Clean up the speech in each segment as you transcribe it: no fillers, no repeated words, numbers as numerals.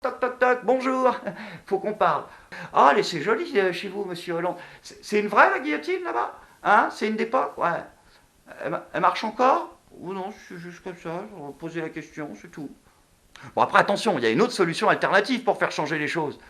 Toc, toc, toc, bonjour, faut qu'on parle. Ah, allez, c'est joli chez vous, monsieur Hollande. C'est une vraie, la guillotine, là-bas? Hein? C'est une d'époque? Ouais. Elle marche encore? Ou non, c'est juste comme ça, on va poser la question, c'est tout. Bon, après, attention, il y a une autre solution alternative pour faire changer les choses.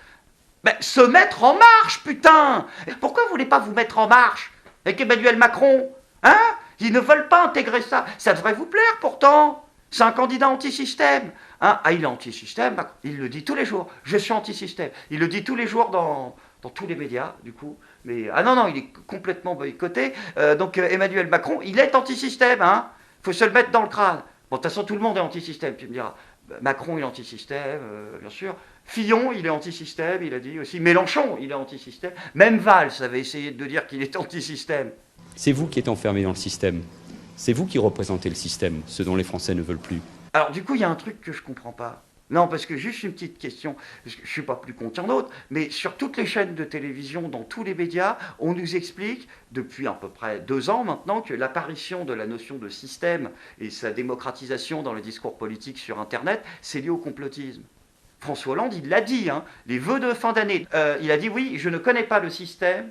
Mais se mettre en marche, putain! Pourquoi vous voulez pas vous mettre en marche avec Emmanuel Macron? Hein? Ils ne veulent pas intégrer ça. Ça devrait vous plaire, pourtant. C'est un candidat anti-système. Hein? Ah, il est anti-système, il le dit tous les jours. Je suis anti-système. Il le dit tous les jours dans tous les médias, du coup. Mais, ah non, il est complètement boycotté. Donc Emmanuel Macron, il est anti-système. Hein? Faut se le mettre dans le crâne. Bon, de toute façon, tout le monde est anti-système, tu me diras. Macron, il est anti-système, bien sûr. Fillon, il est anti-système, il a dit aussi. Mélenchon, il est anti-système. Même Valls avait essayé de dire qu'il est anti-système. C'est vous qui êtes enfermé dans le système. C'est vous qui représentez le système, ce dont les Français ne veulent plus. Alors du coup, il y a un truc que je comprends pas. Non, parce que juste une petite question, je ne suis pas plus con qu'un autre, mais sur toutes les chaînes de télévision, dans tous les médias, on nous explique, depuis à peu près 2 ans maintenant, que l'apparition de la notion de système et sa démocratisation dans le discours politique sur Internet, c'est lié au complotisme. François Hollande, il l'a dit, hein, les vœux de fin d'année. Il a dit, oui, je ne connais pas le système,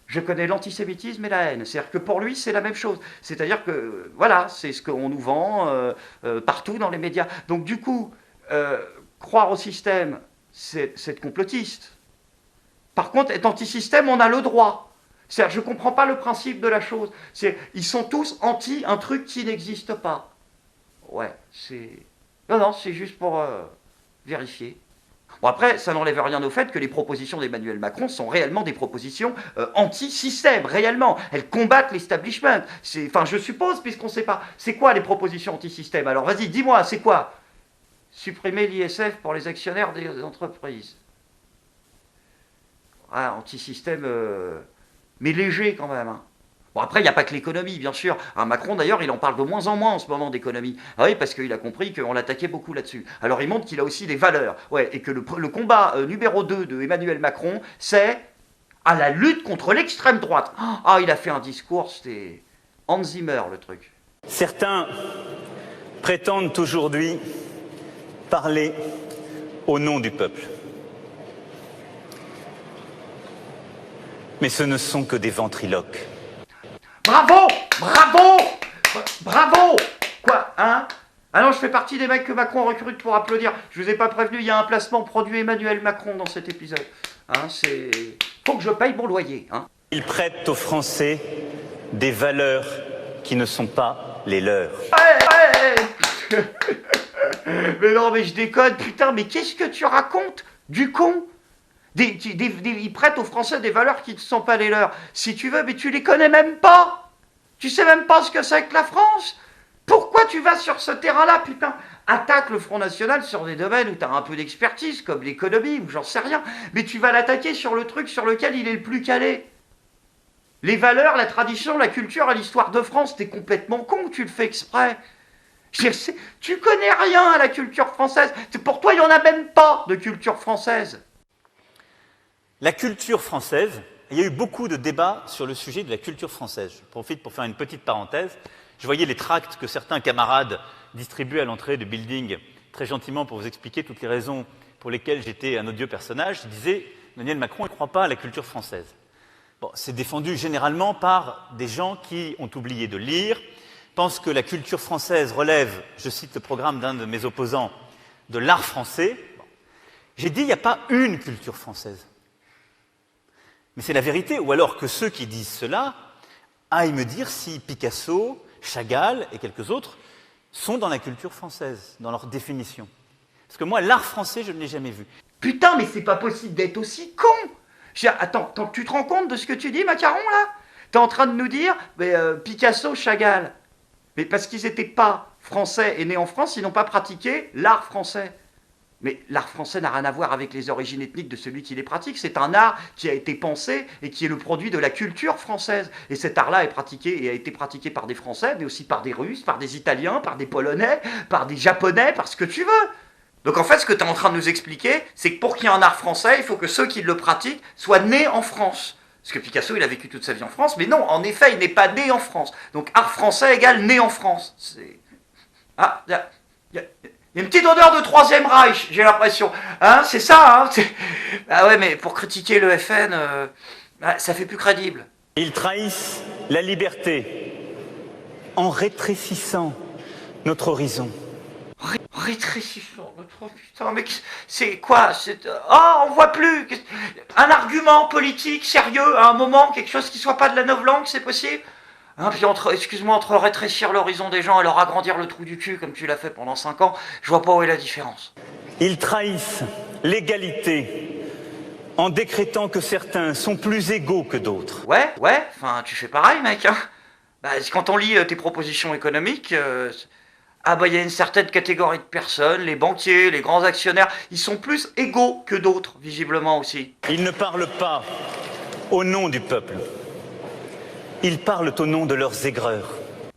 je connais l'antisémitisme et la haine. C'est-à-dire que pour lui, c'est la même chose. C'est-à-dire que, voilà, c'est ce qu'on nous vend partout dans les médias. Donc du coup, croire au système, c'est être complotiste. Par contre, être anti-système, on a le droit. C'est-à-dire, je ne comprends pas le principe de la chose. Ils sont tous anti un truc qui n'existe pas. Ouais, c'est... Non, c'est juste pour vérifier. Bon, après, ça n'enlève rien au fait que les propositions d'Emmanuel Macron sont réellement des propositions anti-système, réellement. Elles combattent l'establishment. Enfin, je suppose, puisqu'on ne sait pas. C'est quoi les propositions anti-système? Alors, vas-y, dis-moi, c'est quoi? Supprimer l'ISF pour les actionnaires des entreprises. Ah, anti-système, mais léger quand même. Hein. Bon, après, il n'y a pas que l'économie, bien sûr. Hein, Macron, d'ailleurs, il en parle de moins en moins en ce moment d'économie. Ah oui, parce qu'il a compris qu'on l'attaquait beaucoup là-dessus. Alors, il montre qu'il a aussi des valeurs. Ouais, et que le combat numéro 2 de Emmanuel Macron, c'est à la lutte contre l'extrême droite. Ah, il a fait un discours, c'était Hans Zimmer, le truc. Certains prétendent aujourd'hui parler au nom du peuple. Mais ce ne sont que des ventriloques. Bravo! Bravo! Bravo! Quoi, hein? Ah non, je fais partie des mecs que Macron recrute pour applaudir. Je vous ai pas prévenu, il y a un placement produit Emmanuel Macron dans cet épisode. Hein, c'est... Faut que je paye mon loyer, hein. Ils prêtent aux Français des valeurs qui ne sont pas les leurs. Ouais. Mais non, mais je déconne, putain, mais qu'est-ce que tu racontes? Du con? Ils prêtent aux Français des valeurs qui ne sont pas les leurs. Si tu veux, mais tu les connais même pas. Tu sais même pas ce que c'est que la France. Pourquoi tu vas sur ce terrain-là, putain? Attaque le Front National sur des domaines où tu as un peu d'expertise, comme l'économie, ou j'en sais rien. Mais tu vas l'attaquer sur le truc sur lequel il est le plus calé. Les valeurs, la tradition, la culture et l'histoire de France, t'es complètement con, tu le fais exprès. Tu connais rien à la culture française. Pour toi, il n'y en a même pas de culture française. La culture française, il y a eu beaucoup de débats sur le sujet de la culture française. Je profite pour faire une petite parenthèse. Je voyais les tracts que certains camarades distribuaient à l'entrée du building, très gentiment pour vous expliquer toutes les raisons pour lesquelles j'étais un odieux personnage. Ils disaient « Emmanuel Macron ne croit pas à la culture française ». Bon, c'est défendu généralement par des gens qui ont oublié de lire, pensent que la culture française relève, je cite le programme d'un de mes opposants, de l'art français. Bon. J'ai dit, il n'y a pas une culture française. Mais c'est la vérité. Ou alors que ceux qui disent cela aillent me dire si Picasso, Chagall et quelques autres sont dans la culture française, dans leur définition. Parce que moi, l'art français, je ne l'ai jamais vu. Putain, mais c'est pas possible d'être aussi con. Attends, tu te rends compte de ce que tu dis, Macaron, là? T'es en train de nous dire, Picasso, Chagall. Mais parce qu'ils n'étaient pas français et nés en France, ils n'ont pas pratiqué l'art français. Mais l'art français n'a rien à voir avec les origines ethniques de celui qui les pratique. C'est un art qui a été pensé et qui est le produit de la culture française. Et cet art-là est pratiqué et a été pratiqué par des Français, mais aussi par des Russes, par des Italiens, par des Polonais, par des Japonais, par ce que tu veux. Donc en fait, ce que tu es en train de nous expliquer, c'est que pour qu'il y ait un art français, il faut que ceux qui le pratiquent soient nés en France. Parce que Picasso, il a vécu toute sa vie en France, mais non, en effet, il n'est pas né en France. Donc art français égale né en France. C'est... Ah, Il y a une petite odeur de Troisième Reich, j'ai l'impression. Hein, c'est ça, hein. Ah ouais, mais pour critiquer le FN, ça fait plus crédible. Ils trahissent la liberté en rétrécissant notre horizon. Rétrécissant notre... Putain, mais c'est quoi? Oh, on voit plus. Un argument politique sérieux à un moment, quelque chose qui soit pas de la novlangue, c'est possible? Hein, puis excuse-moi, entre rétrécir l'horizon des gens et leur agrandir le trou du cul, comme tu l'as fait pendant 5 ans, je vois pas où est la différence. Ils trahissent l'égalité en décrétant que certains sont plus égaux que d'autres. Ouais, enfin, tu fais pareil, mec, hein. Bah, quand on lit tes propositions économiques, il y a une certaine catégorie de personnes, les banquiers, les grands actionnaires, ils sont plus égaux que d'autres, visiblement aussi. Ils ne parlent pas au nom du peuple. Ils parlent au nom de leurs aigreurs.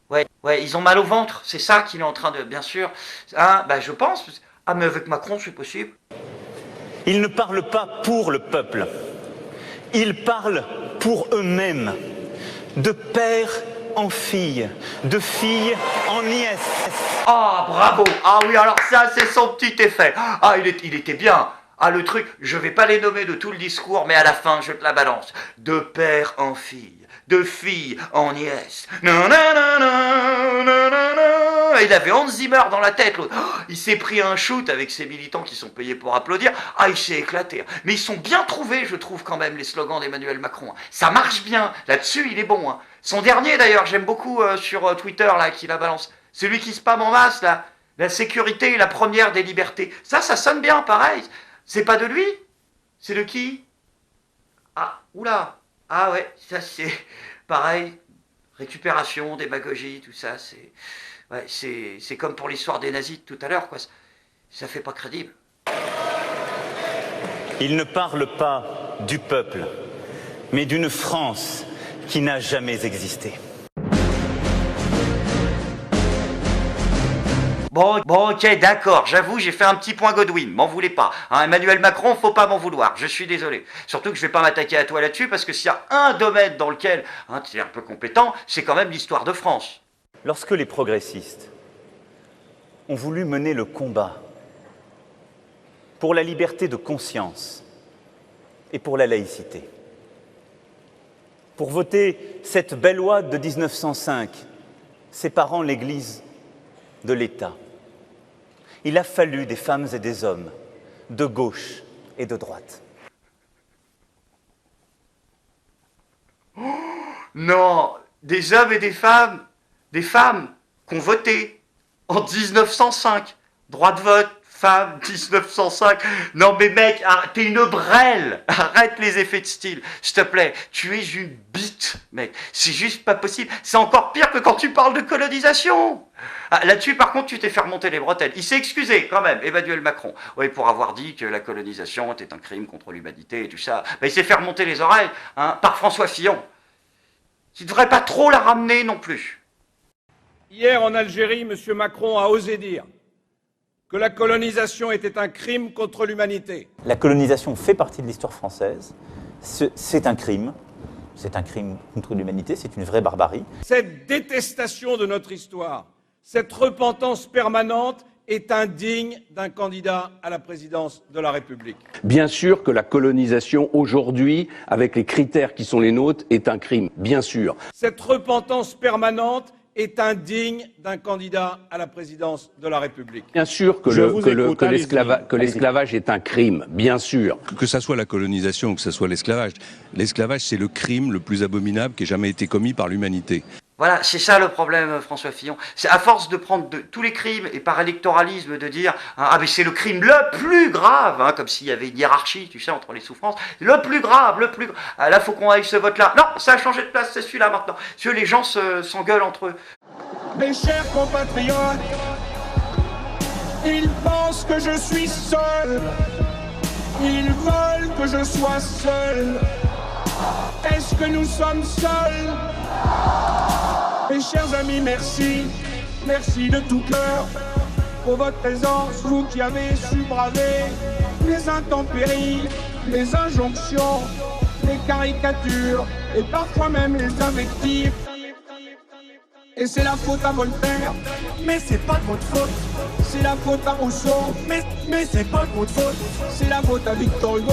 Ouais, ils ont mal au ventre, c'est ça qu'il est en train de... Bien sûr, hein, je pense... Ah, mais avec Macron, c'est possible. Ils ne parlent pas pour le peuple. Ils parlent pour eux-mêmes. De père en fille, de fille en nièce. Ah, bravo. Ah oui, alors ça, c'est son petit effet. Ah, il était bien. Ah, le truc, je vais pas les nommer de tout le discours, mais à la fin, je te la balance. De père en fille, de fille en nièce. Il avait Hans Zimmer dans la tête, l'autre. Oh, il s'est pris un shoot avec ses militants qui sont payés pour applaudir. Ah, il s'est éclaté. Mais ils sont bien trouvés, je trouve, quand même, les slogans d'Emmanuel Macron. Ça marche bien. Là-dessus, il est bon. Hein. Son dernier, d'ailleurs, j'aime beaucoup sur Twitter, là, qui la balance. Celui qui spamme en masse, là. La sécurité est la première des libertés. Ça sonne bien, pareil. C'est pas de lui? C'est de qui? Ah, oula. Ah ouais, ça c'est pareil. Récupération, démagogie, tout ça, c'est comme pour l'histoire des nazis de tout à l'heure, quoi. Ça fait pas crédible. Ils ne parlent pas du peuple, mais d'une France qui n'a jamais existé. Bon, ok, d'accord, j'avoue, j'ai fait un petit point Godwin, m'en voulez pas. Hein, Emmanuel Macron, faut pas m'en vouloir, je suis désolé. Surtout que je vais pas m'attaquer à toi là-dessus, parce que s'il y a un domaine dans lequel tu es un peu compétent, c'est quand même l'histoire de France. Lorsque les progressistes ont voulu mener le combat pour la liberté de conscience et pour la laïcité, pour voter cette belle loi de 1905, séparant l'Église de l'État, il a fallu des femmes et des hommes de gauche et de droite. Non, des hommes et des femmes qui ont voté en 1905, droit de vote, femmes, 1905. Non mais mec, t'es une brêle, arrête les effets de style, s'il te plaît, tu es une bite, mec, c'est juste pas possible, c'est encore pire que quand tu parles de colonisation. Là-dessus, par contre, tu t'es fait remonter les bretelles. Il s'est excusé, quand même, Emmanuel Macron. Oui, pour avoir dit que la colonisation était un crime contre l'humanité et tout ça. Il s'est fait remonter les oreilles, par François Fillon. Tu ne devrais pas trop la ramener non plus. Hier, en Algérie, M. Macron a osé dire que la colonisation était un crime contre l'humanité. La colonisation fait partie de l'histoire française. C'est un crime contre l'humanité, c'est une vraie barbarie. Cette détestation de notre histoire, cette repentance permanente est indigne d'un candidat à la présidence de la République. Bien sûr que la colonisation aujourd'hui, avec les critères qui sont les nôtres, est un crime, bien sûr. Cette repentance permanente est indigne d'un candidat à la présidence de la République. Bien sûr que l'esclavage est un crime, bien sûr. Que ça soit la colonisation ou que ça soit l'esclavage, l'esclavage c'est le crime le plus abominable qui ait jamais été commis par l'humanité. Voilà, c'est ça le problème, François Fillon. C'est à force de prendre tous les crimes et par électoralisme de dire mais c'est le crime le plus grave, comme s'il y avait une hiérarchie, tu sais, entre les souffrances. Le plus grave, le plus grave. Là, faut qu'on aille ce vote-là. Non, ça a changé de place, c'est celui-là maintenant. Parce que les gens s'engueulent entre eux. Mes chers compatriotes, ils pensent que je suis seul. Ils veulent que je sois seul. Est-ce que nous sommes seuls? Mes chers amis, merci, merci de tout cœur pour votre présence, vous qui avez su braver les intempéries, les injonctions, les caricatures et parfois même les invectives. Et c'est la faute à Voltaire, mais c'est pas de votre faute. c'est la faute à Rousseau. Mais c'est pas de votre faute, c'est la faute à Victor Hugo.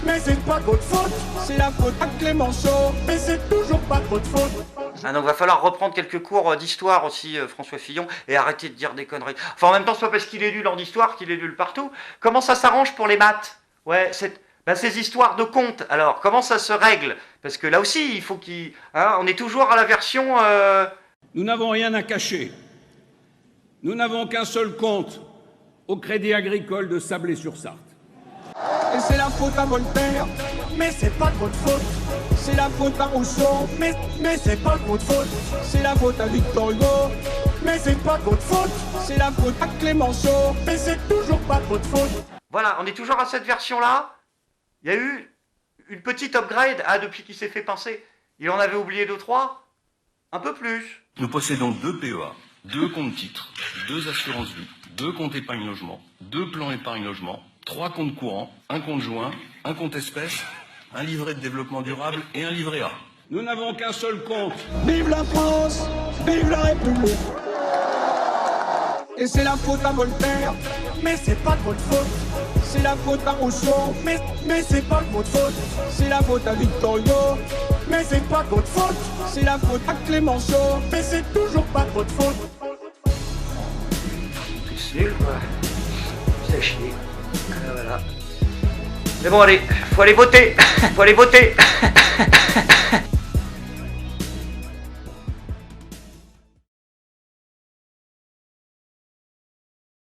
Mais c'est pas de votre faute, c'est la faute à Clémenceau. Mais c'est toujours pas de votre faute. Ah, donc va falloir reprendre quelques cours d'histoire aussi, François Fillon, et arrêter de dire des conneries. Enfin, en même temps, c'est pas parce qu'il est nul en histoire qu'il est nul partout. Comment ça s'arrange pour les maths? Ouais, ces histoires de comptes, alors, comment ça se règle? Parce que là aussi, il faut qu'il... Hein, on est toujours à la version... Nous n'avons rien à cacher. Nous n'avons qu'un seul compte au Crédit Agricole de Sablé-sur-Sarthe. Et c'est la faute à Voltaire, mais c'est pas de votre faute. C'est la faute à Rousseau, mais c'est pas de votre faute. C'est la faute à Victor Hugo, mais c'est pas de votre faute. C'est la faute à Clémenceau, mais c'est toujours pas de votre faute. Voilà, on est toujours à cette version-là. Il y a eu une petite upgrade, depuis qu'il s'est fait pincer. Il en avait oublié 2-3, un peu plus. Nous possédons 2 PEA, 2 comptes titres, 2 assurances vie, 2 comptes épargne logement, 2 plans épargne logement, 3 comptes courants, un compte joint, un compte espèce, un livret de développement durable et un livret A. Nous n'avons qu'un seul compte. Vive la France, vive la République. Et c'est la faute à Voltaire, mais c'est pas de votre faute. C'est la faute à Rousseau, mais c'est pas de votre faute. C'est la faute à Victor Hugo, mais c'est pas de votre faute. C'est la faute à Clémenceau, mais c'est toujours pas de votre faute. C'est nul, quoi. C'est chier. Voilà. Mais bon, allez, faut aller voter. Faut aller voter.